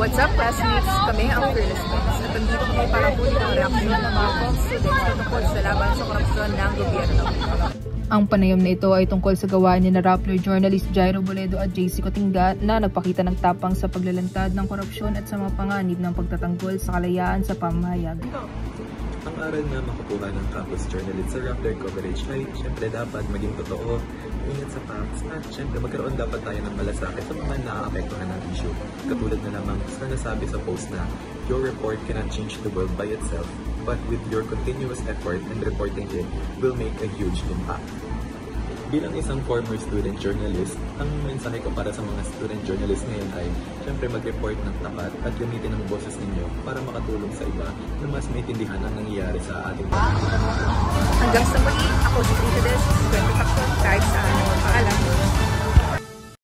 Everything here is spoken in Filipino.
What's up, classmates? Kami ang Fearless Friends. At nandito kami para kunin ang reaction ng mga com students tungkol sa laban sa korupsyon ng gobyerno. Ang panayam na ito ay tungkol sa gawa ni na Rappler journalist Jairo Boledo at JC Cotinga na nagpakita ng tapang sa paglalantad ng korupsyon at sa mga panganib ng pagtatanggol sa kalayaan sa pamahayag. Ang aral na makukuha ng campus journalist sa Rappler coverage ay syempre dapat maging totoo, ingat sa facts, at syempre magkaroon dapat tayo ng malasakit sa mga naaapektuhan ng issue. Katulad na lamang sa nasabi sa post na, your report cannot change the world by itself, but with your continuous effort and reporting it will make a huge impact. Bilang isang former student journalist, ang mensahe ko para sa mga student journalist ngayon ay syempre mag-report ng tapat at gamitin ang boses ninyo para makatulong sa iba na mas maintindihan ang nangyayari sa ating bansa. Hanggang sa muli, ako si Tita Des, 20 Factor, kahit